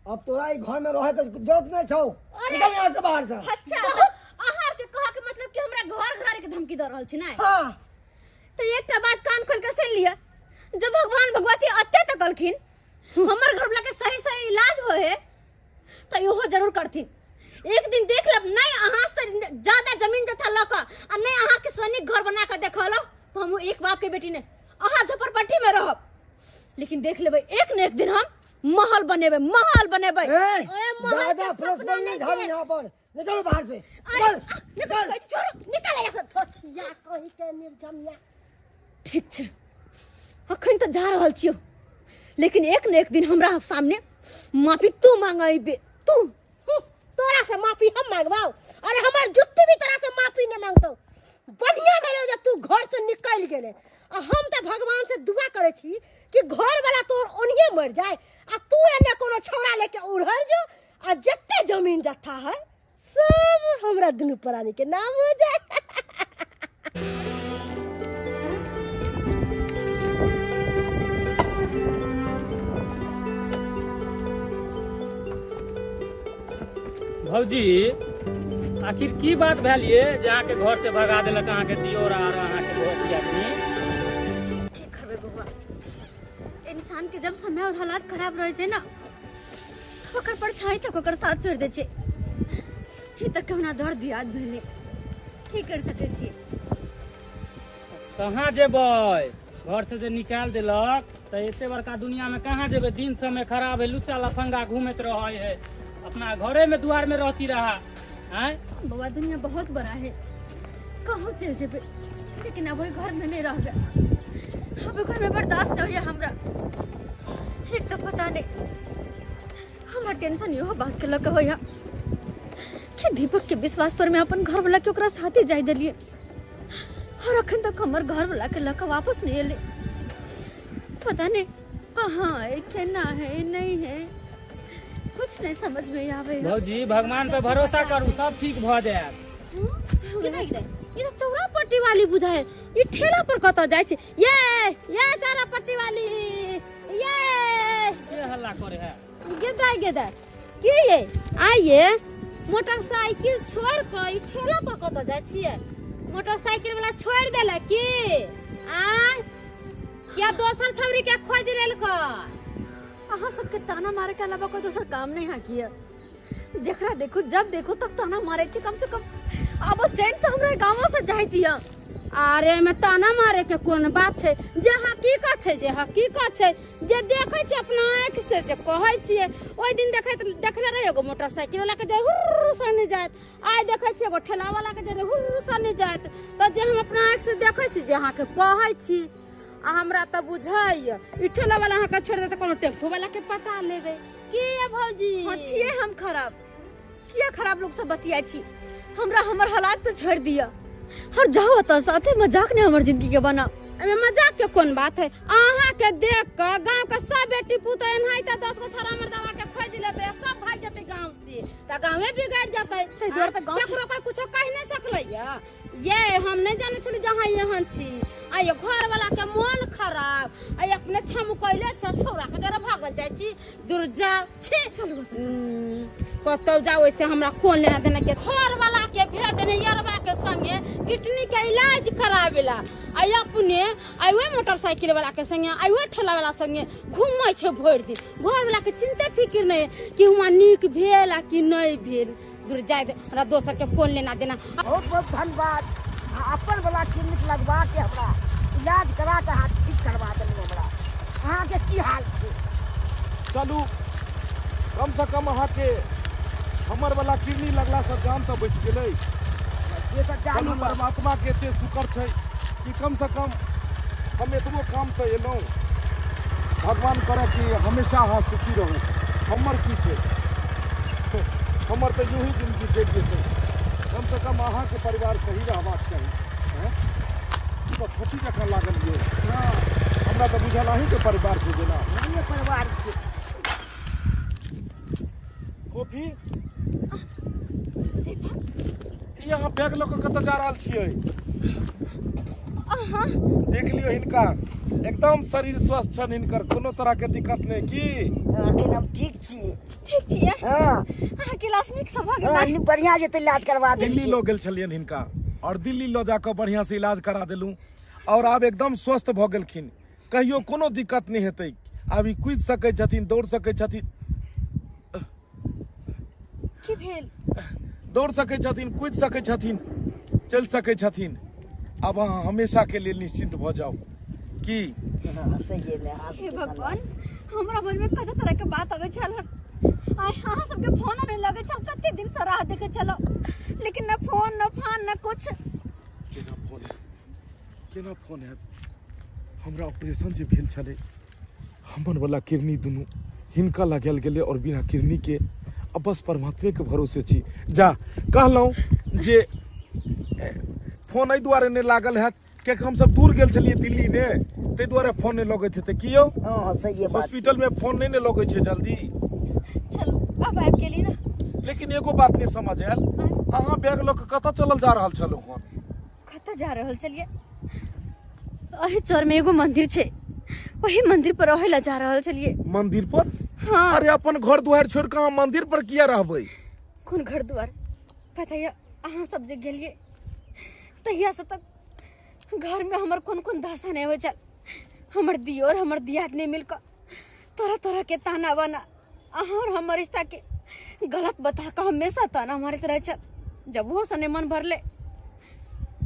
अब तोरा ई घर में रहे के जरूरत नहीं छौ। निकल यहाँ से बाहर से। अच्छा तो अहार के कहा के मतलब कि हमरा घर घर के धमकी दे रहल छी ना? हाँ तो एकटा बात कान खोल के सुन लिया, जब भगवान भगवती अत्ते तक कलखिन हमर घर वाला के सही सही इलाज होए तो इहो जरूर करथिन। एक दिन देख लब नहीं अहाँ से ज्यादा जमीन जथा लक आ नहीं अहाँ के सैनिक घर बना के देखल तो हम एक बाप के बेटी ने अहाँ झोपड़पट्टी में रहब, लेकिन देख लेबै एक न एक दिन हम महल बनेबै, महल बनेबै। ज्यादा फ्लक्स नहीं झाड़ू यहाँ पर। निकल बाहर से। निकल निकल छोड़ निकल यहाँ से। छोचिया कहि के निर्जमिया। ठीक छै अखन तो जा रहल छियो, लेकिन एक न एक दिन हमरा सामने माफी तू मांगेबे। तू तोरा से माफी हम मांगबाओ? अरे हमार जुत्ती भी तोरा से माफी नहीं मांगतो। बढ़िया भेलो जे तू घर से निकल गेले। हम तो भगवान से दुआ करे छी कि घर वाला तोर ओनिए मर जाए आ तू एने कोनो छोरा लेके उड़हर जो आ जत्ते जमीन जत्था है सब हमरा दुनू प्राणी के नाम हो जाए। भौजी आखिर की बात भेल ये जे अहाँ के घर से भगा देलक अहाँ के दियोर और अहाँ के बहुत आदमी? की करबे बउआ, इंसान के जब समय और हालात खराब रहे छै ना तो ओकर परछाई तक ओकर साथ छोड़ दे छै। ही तक केहना दर्द याद भेले की कर सके छी। कहाँ जेबै? घर से जे निकाल देलक तो एते बड़का दुनिया में कहाँ जेबै? दिन समय खराब है, लुच्चा लफंगा घूमत रहे है, अपना घरे में दुआर में रहती रहा हैं? बउआ दुनिया बहुत बड़ा है, कहाँ चल जेबे, लेकिन अब घर में नहीं रहबे। अब घर में बर्दाश्त नहीं है हमरा। एक तो पता नहीं हमरा टेंशन यो बात के लग होया कि दीपक के विश्वास पर मैं अपन घर वाला के ओकरा साथे जाय देलिए और अखन तक हमर घर वाला के लक वापस नहीं एले। पता नहीं कहाँ है, केना है, नहीं है, कुछ नहीं समझ में आवे। भौजी भगवान पे भरोसा करू, सब ठीक भ जाएत। ये तो चौरा पट्टी वाली बुझाए, ये ठेला पर कत जाय छै? ये चौरा पट्टी वाली ये के हल्ला करे है? गेदा की ये आइए मोटरसाइकिल छोड़ के ई ठेला पर कत जाय छियै? मोटरसाइकिल वाला छोड़ देला की आ या दोसर छौरी के खोज लेलक? अहाँ सबके ताना मारे के अलावा कोई दूसरा काम नहीं है किया। जकरा देखो जब देखो तब ताना मारे छी, कम से कम अब चैन से हमरा गांव से जाय दिया। अरे में ताना मारे के कोन बात छै? जे हकीकत छै, जे हकीकत छै, जे देखे छी अपना आंख से, जे कहै छियै ओइ दिन देखले रहे एगो मोटरसाइकिल वाला के जे हुर्र सने जात, आइ देखे छी एगो ठेला वाला के जे हुर्र सने जात। तो जे हम अपना आंख से देखे छी, जे अहाँ के कहै छी आ हमरा त बुझाइए ई ठेला वाला अहाँ के छोड़ दे त कोनो टेम्पो वाला के पटा लेबे की ये भौजी? हां छिए हम खराब, किया खराब लोग सब बतियाई छी, हमरा हमर हालात पे छोड़ दिया और जाओ त साथे मजाक ने हमर जिंदगी के बना। अबे मजाक के कोन बात है? अहाँ के देख के गांव के सब बेटी पुत एनाई त 10 गो छरा मर्दवा के खोज लेते, सब भाग जते गांव से, त गांवे बिगड़ जते। केकरो कोई कुछो कह नहीं सकलैया। ये हम नहीं जाने छली जहाँ यहाँ छी। आ ये घर वाला के मन खराब, आ अपने छम कैले छोरा के जरा भागल जाय छी, दूर जा छी कतौ जाओ। ऐसे हमरा कोन लेना देना के? घर वाला के भेज देने यरबा के संगे किडनी के इलाज करावेला, आ अपने आई वो मोटरसाइकिल वाला के संगे, आई वो ठेला वाला संगे घूमै छै भर दिन। घर वाला के चिंता फिक्र नहीं कि हुआ नीक भेल आ कि नहीं भेल। दूर जाए दे, हमरा दोसर के फोन लेना देना। बहुत बहुत धन्यवाद। अपन वाला क्लिनिक लगवा के हमरा इलाज करा के हाथ ठीक करवा देलू। हमरा अहाँ के की हाल छै? चलू कम से कम अहाँ के हमर वाला किडनी लगला से जान तो बच गेलै। ये तो जान चलू परमात्मा के एते शुक्र छै कि कम से कम हम एतबो काम से एलहुँ। भगवान करे कि हमेशा अहाँ सुखी रहू। हमर की छै, हमर तो यूं ही जिंदगी कटि जेतै। कम से कम अहाँ के परिवार सही रहबाक चाही। तो खोटी जखन लागल ये हमरा तो बुझल अहीं के परिवार से जेना ये परिवार छै। कॉफी यहाँ बैग लऽ कऽ कतऽ जा रहल छियै? हाँ देख लियो हिनका एकदम शरीर स्वस्थ छन, हिनकर कोनो तरह के दिक्कत नहीं की। लेकिन अब ठीक छियै। ठीक छियै। हाँ अहाँ क्लास नीक सब भऽ हाँ, गेल। बढ़िया जेतै इलाज करवा दिल्ली देलियै। लो गेल छलियन हिनका और दिल्ली लो जाकर बढ़िया से इलाज करा देलू और आब एकदम स्वस्थ भ गेलखिन। कहियो कोनो दिक्कत नहीं हेतै। आब ई कूद सकै छथिन, दौड़ सकै छथिन, की भेल? दौड़ सकै छथिन, कूद सकै छथिन, चल सकै छथिन। अब अहाँ हमेशा के लिए निश्चिंत भ जाओ की। हाँ सही है। हे भगवान, हमरा मन में कते तरह के बात आवे छल। आय अहाँ सबके फोन नहीं लगे छल, कते दिन से राह देखे चलो, लेकिन न फोन न फान न कुछ। केना फोन है? हमरा ऑपरेशन जे भेल छले, हमर वाला किडनी दुनू हिनका लगल गेले और बिना किडनी के अब बस परमात्मे के भरोसे छी। जा कहलौं जे फोन एहि दुआरे नहीं लागल है कि हम सब दूर गेल छलिए दिल्ली ने, ते दुआरे फोन नहीं लगैत हेतै। कियो हाँ सही है। हॉस्पिटल में फोन नहीं लगै छै जल्दी। चलो अब आबि गेली ना। लेकिन एगो बात नहीं समझ आयल, अहाँ बैग ल के कतऽ चलल जा रहल छलौ हन? कतऽ जा रहल छलिए? अही चौर में एगो मंदिर छे, वही मंदिर पर रहे ला जा रहल छलिए। मंदिर पर? हाँ। अरे अपन घर दुआर छोड़ के अहाँ मंदिर पर किया रहबै? कौन घर द्वार? पता है अहाँ सब जे गेलिए तहिया से तक घर में हमर कौन कौन दशा नहीं हो चल। हमर दियोर हमर दियाद ने मिलकर तरह तरह के ताना बाना अहाँ और हमर रिश्ता के गलत बता कर हमेशा ताना हमारे तरह चल। जब वो सने मन भर ले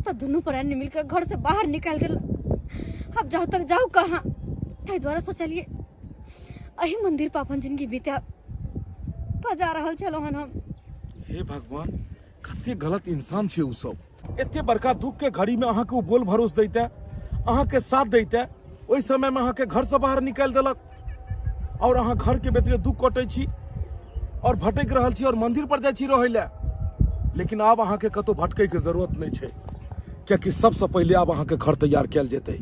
तो दोनों प्राणी मिलकर घर से बाहर निकाल दिल। अब जाओ तक जाओ कहाँ, ताहि द्वारा सोचलिए अही मंदिर पर अपन जिंदगी बीता तो जा रहल छलो हन हम। हे भगवान, कते गलत इंसान छे उ सब। एते बड़का दुख के घड़ी में अहाँ के बोल भरोस दैते, अहाँ के साथ दैते, ओहि समय में अहाँ के घर से बाहर निकाल देलक और अहाँ घर के बेतरे दुख कटै छी और भटक रहल छी और मंदिर पर जाइ छी रहै ले। लेकिन आब अहाँ के कतो भटकै के जरूरत नहीं छे, क्योंकि सबसे पहले आब अहाँ के घर तैयार कैल जेतै।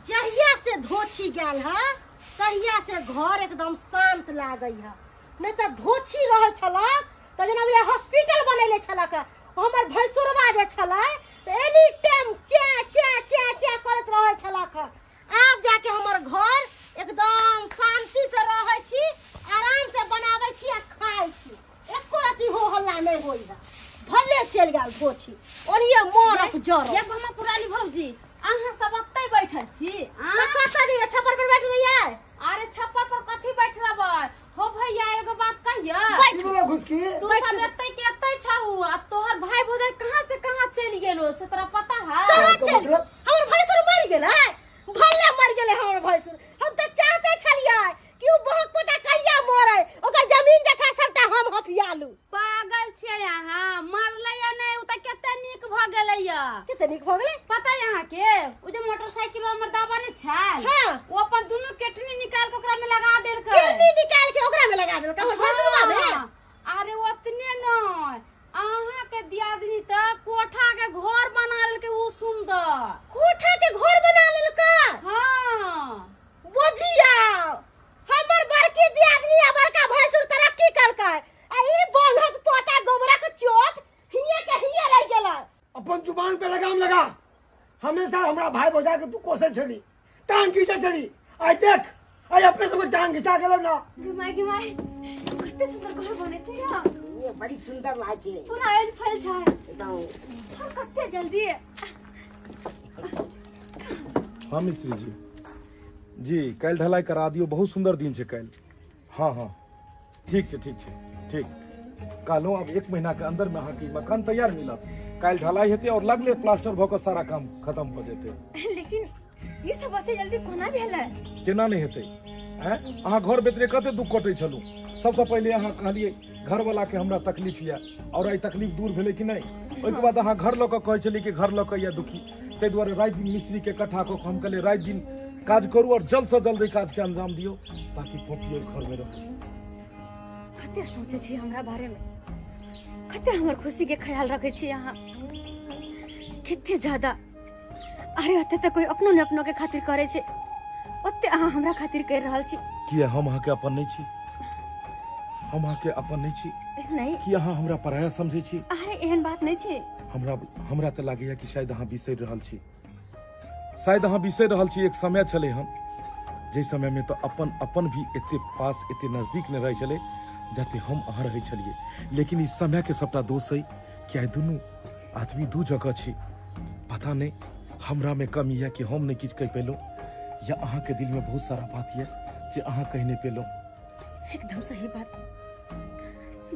जहिया से धोछी गेल है तहिया से घर एकदम शांत लागै है। नहीं तो धोछी रहल छलक त जेना ये हॉस्पिटल बनैले छलक। हमर भैंसुरवा जे छलै एनी टाइम चे चे चे चे करत रहै छलक। आब जाके हमर घर एकदम शांति से रहै छी, आराम से बनाबै छी आ खाइ छी। एको रति हो हल्ला नहीं होई है। भले चल गेल धोछी ओनिए मोरक जर। ये हम पुरानी भौजी अहाँ सब अत्ते बैठल छी? त कतऽ जे छप्पर पर बैठ रहिए? अरे छप्पर पर कथी बैठ रहबै? हो भैया एगो बात कहिया, की बोला घुसकी? तू सब एत्ते के एत्ते छहु आ तोहर भाई भौजाई कहां से कहां चल गेलो से तोरा पता है? कहाँ का चल? मतलब? हमर भैंसुर मर गेलै। भले मर गेलै हमर भैंसुर। हम त चाहते छलियै कि उ बहक पोता कहिया मरै, ओकर जमीन जथा सबटा हम हथियालू। पागल छियै अहाँ? मरलै या नहीं? उ त कते नीक भ गेलै या। कते नीक भ गेलै? पता है अहाँ के उ जे मोटरसाइकिल हमर दाबा ने छल, हाँ। वो अपन दुनु केटनी निकाल के ओकरा में लगा देलकै। किडनी निकाल के ओकरा में लगा देलकै हमर भैंसुरवा में। हाँ। अरे ओतने नहीं, अहाँ के दियादनी त कोठा के घर बना लेलकै उ सुंदर। कोठा के घर बना लेलकै। हाँ बुझिया हमर बड़की दियादनी आ बड़का भैंसुर तरक्की करकै आ ई बंधक पोता गोबरक चोट हिये के हिये रह गेलै। अपन जुबान पे लगाम लगा। हमेशा हमरा भाई भौजा के तू कोसे छड़ी, टांग खींचे छड़ी। आई देख, आई अपने सब टांग खींचा गेलो ना। घुमाई कते सुंदर घर बने छै या। ये बड़ी सुंदर लागे छै। पूरा एल फल छै एकदम। और कते जल्दी हाँ मिस्त्री जी कल ढलाई करा दियो, बहुत सुंदर दिन छै कल। हाँ हाँ ठीक छै ठीक छै ठीक। कहलहुँ अब 1 महीना के अंदर में अहाँ के मकान तैयार मिलत। कल ढलाई हेतै और लगले प्लास्टर भ के सारा काम खत्म भ जेतै। लेकिन ये सब बातें जल्दी कोना भेलै? केना नहीं हेतै? हैं अहाँ घर बेतरे कते दुख कटै छलू। सबसे पहले अहाँ कहलिए घर वाला के हमरा तकलीफ या और आई तकलीफ दूर भेलै कि नहीं? ओइ के बाद अहाँ घर ल के कहै छली कि घर ल के या दुखी। तै दुआरे रात दिन मिस्त्री के इकट्ठा क के हम कहले रात दिन काज करू और जल्द से जल्द काज के अंजाम दियो ताकि पोपियो घर में रहो। कते सोचे छी हमरा बारे में, कते हमर खुशी के ख्याल रखे छी अहाँ, कितने ज्यादा। अरे ओते त कोई अपनो ने अपनो के खातिर करे छै, ओते अहाँ हमरा खातिर कर रहल छी। किया हम अहाँ के अपन नहीं छी? हम अहाँ के अपन नहीं छी नहीं कि अहाँ हमरा पराया समझे छी? अरे एहन बात नहीं छै। हमरा त लागैया कि शायद अहाँ बिसरि रहल छी। शायद अहाँ बिसरि रहल छी एक समय छलै हन जे समय में तो अपन भी एते पास एते नजदीक नहीं रहे चले जते हम अहाँ रहे छलिए। लेकिन इस समय के सबटा दोष है कि आइ दुनू आदमी दू जगह छी। पता नहीं हमरा में कमी है कि हम नहीं किछ कह पेलो या अहाँ के दिल में बहुत सारा बात है जे अहाँ कह नहीं पेलो। एकदम सही बात।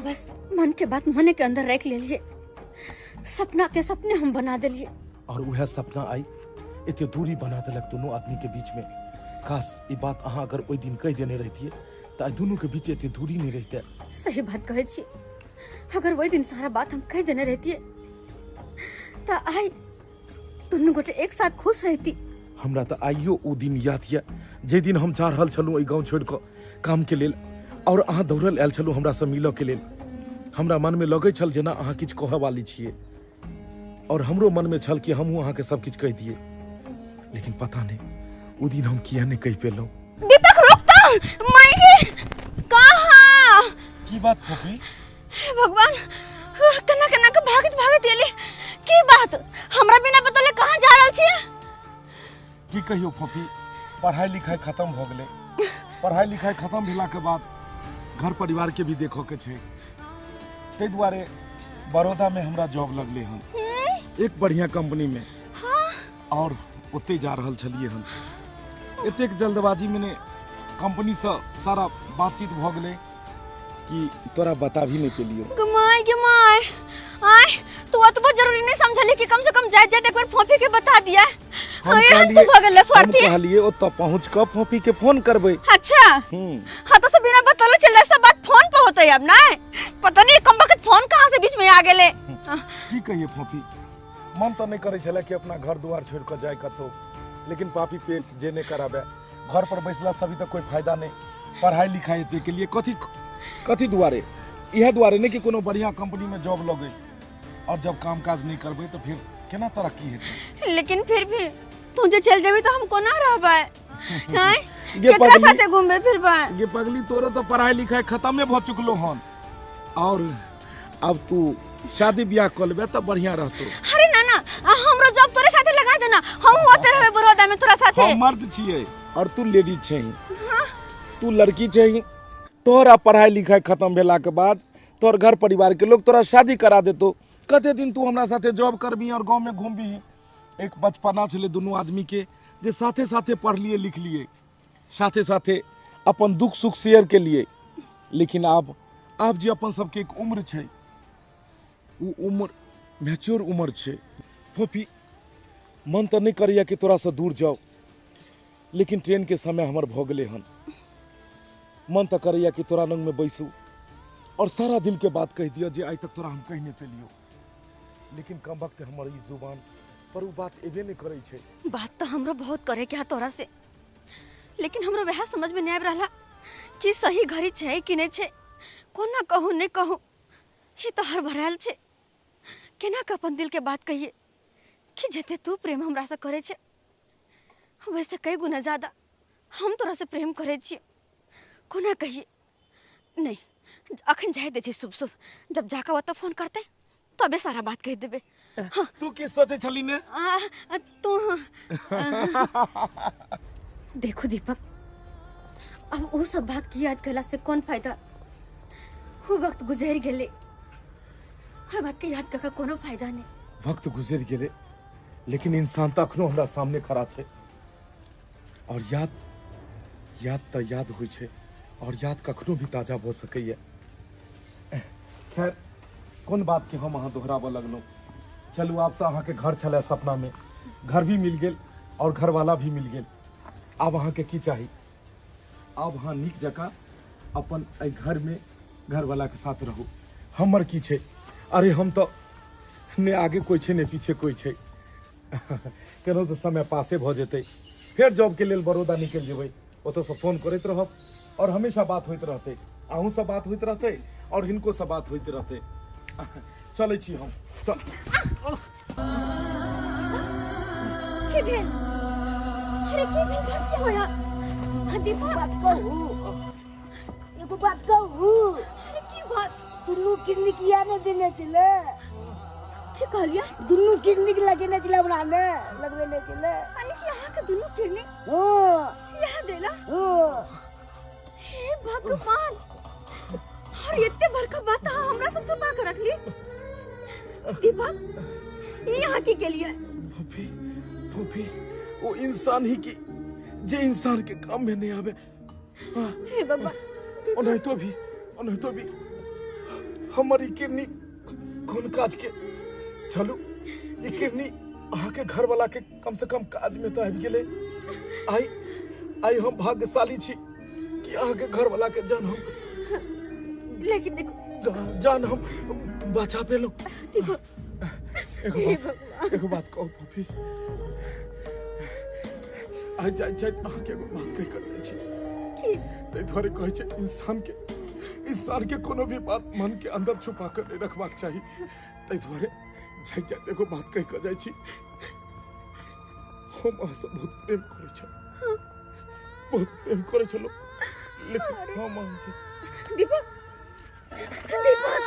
बस मन के बात मन के अंदर रख ले लिए, सपना के सपने हम बना दिलिए और वह सपना आई इतने दूरी बना दिलक दोनों आदमी के बीच में। काश ये बात अहाँ अगर ओई दिन कह देने रहती तो दोनों के बीच इतनी दूरी नहीं रहते। सही बात कहे छी। अगर वही दिन सारा बात हम कह देने रहती तो आई दोनों गोटे एक साथ खुश रहती। हमरा तो आइयो वो दिन याद है जे दिन हम जा रहल छलू गाँव छोड़ के काम के लेल और अहाँ दौड़ल आयल छलू हमरा से मिलो के लेल। हमरा मन में लगे छल जेना अहाँ किछ कहे वाली छिए और हमरो मन में छल कि हमहू अहाँ के सब किछ कह दिए। लेकिन पता नहीं वो दिन हम किया नहीं कह पेलो। दीपक रुकता मायके कहाँ की बात फोफी? भगवान कना कना के भागत एली की बात हमरा बिना बतले कहाँ जा रहल छिए? की कहियो फोफी, पढ़ाई लिखाई खत्म हो गले। पढ़ाई लिखाई खत्म भेला के बाद घर परिवार के भी देखो के छे, ते दुआरे बड़ौदा में हमरा जॉब लगले हन एक बढ़िया कंपनी में। और ओते जा रहल छलिए हन। एतेक जल्दबाजी में कंपनी से सारा बातचीत भ गेले कि तोरा बता भी नहीं पेलियो। गमाय आय तू अतबो जरूरी नहीं समझली कि कम से कम जाए एक बार फोफी के बता दिया। हम कहलिए ओत पहुंच के फोफी के फोन करबे। अच्छा हां तो सब बिना बतले चल सब बात फोन पे होतै। अब ना पता नहीं कम वक्त फोन कहां से बीच में आ गेले। की कहिए फोफी, मन तो नहीं करे छले कि अपना घर द्वार छोड़ के जाए कतो, लेकिन पापी पेट जे ने कराबे घर पर बैसला सभी तो कोई फायदा नहीं। पढ़ाई लिखाई ते के लिए कथी दुआरे यह दुआरे नहीं कि कोनो बढ़िया कंपनी में जॉब लगे और जब काम काज नहीं करबे तो फिर केना तरक्की हेतै। लेकिन फिर भी तू जे चल जेबी तो हम कोना रहबे हैं? केकरा साथे घूमबे फिरबे? ये पगली तोरो तो पढ़ाई लिखाई खत्म भ चुकलो हन और अब तू शादी ब्याह कर लेबे तो बढ़िया रहतो। अरे ना हमरो जॉब तोरे साथे लगा देना, हम होते रहबे बड़ौदा में तोरा साथे। हम मर्द छिए और तू लेडीज छही। तू लड़की छही, तोरा पढ़ाई लिखाई खत्म भेला के बाद तोर घर परिवार के लोग तोरा शादी करा देतो। कते दिन तू हमरा साथे जॉब करबी और गांव में घूमबी। एक बचपना छले दोनों आदमी के जे साथे साथे पढ़ लिए लिख लिए, साथे साथे अपन दुख सुख शेयर के लिए। लेकिन अब जे अपन सबके एक उम्र छै, वो उम्र मैच्योर उम्र छै। फोफी मन तो नहीं करिया कि तोरा से दूर जाओ, लेकिन ट्रेन के समय हमर भ गेले हन। मन तो करिया कि तोरा लंग में बैसू और सारा दिल के बात कह दियो जे आज तक तोरा हम कह नहीं पेलियो। लेकिन कम वक्त हमर ई जुबान पर वो बात एबे नहीं करे छे। बात तो हमरो बहुत करे के तोरा से, लेकिन हमरो वह समझ में नहीं आब रहला कि सही घड़ी छै कि नहीं छै। कोना कहूं नहीं कहूं ये तो हर भराल छे। केना के अपन दिल के बात कहिए कि जते तू प्रेम हमरा से करे छे वैसे कई गुना ज्यादा हम तोरा से प्रेम करे छिए। कोना कहिए नहीं अखन जाए दे छी, शुभ जब जाकर वो तो फोन करते तबे सारा बात कह देबे। हाँ। तू की सोचे छली ने? तू देखो दीपक, अब वो सब बात की याद कला से कौन फायदा? वो वक्त गुजर गेले, हर बात के याद का कोनो फायदा नहीं। वक्त गुजर गेले लेकिन इंसान तो अखनो हमरा सामने खड़ा छे और याद तो याद होई छे और याद कखनो भी ताजा हो सकैया। खैर कौन बात के हम अहाँ दोहराबे लगलो। चलू आप तो अहाँ के घर छले सपना में, घर भी मिल गेल और घर वाला भी मिल गेल। अब अहाँ के की चाही? अब अहाँ नीक जगह अपन घर में घर वाला के साथ रहू। हमर की छे? अरे हम तो ने आगे कोई छे ने पीछे कोई छे। केनो तो समय पासे भ जेते, फिर जॉब के लेल बड़ौदा निकल जेबै। ओतो से फोन करैत रहब और हमेशा बात होइत रहते। अहूँ से बात होइत रहते और हिनको से बात होइत रहते। चलै छी हम। चल। की भेल? अरे की भेल? घर के होया? दीपक बात कहू, एगो बात कहू। अरे की बात? तुलू किन्नी किया ने देने चले की कहलिया दुनू किडनी के लगे ने चिला बनाने लगवे ने चिला अरे यहाँ के दोनों किडनी ओ यहाँ देला ओ हे भगवान और इतने बड़का बात हमरा से छुपा कर रख ली दीपक ये यहाँ की के लिए फूफी वो इंसान ही की जे इंसान के काम में नहीं आवे हे बाबा और नहीं तो भी हमारी किडनी खून काज के चलो ये किडनी अहाँ के घर वाला के कम से कम काज में तो आबि गेले आई हम भाग्यशाली छी कि अहाँ के घर वाला के जान हम लेकिन देखो जान हम बचा पेलो दीपक एगो बात कहो फूफी आज जाय अहाँ के एगो बात कहि कर छी तै द्वारे कहै छै इंसान के कोनो भी बात मन के अंदर छुपा कर नहीं रखबाक चाहिए तै द्वारे जाय एगो बात कहि कर जाय छी हम अहाँ से बहुत प्रेम करे छलो लेकिन हम अहाँ दीपक हे भगवान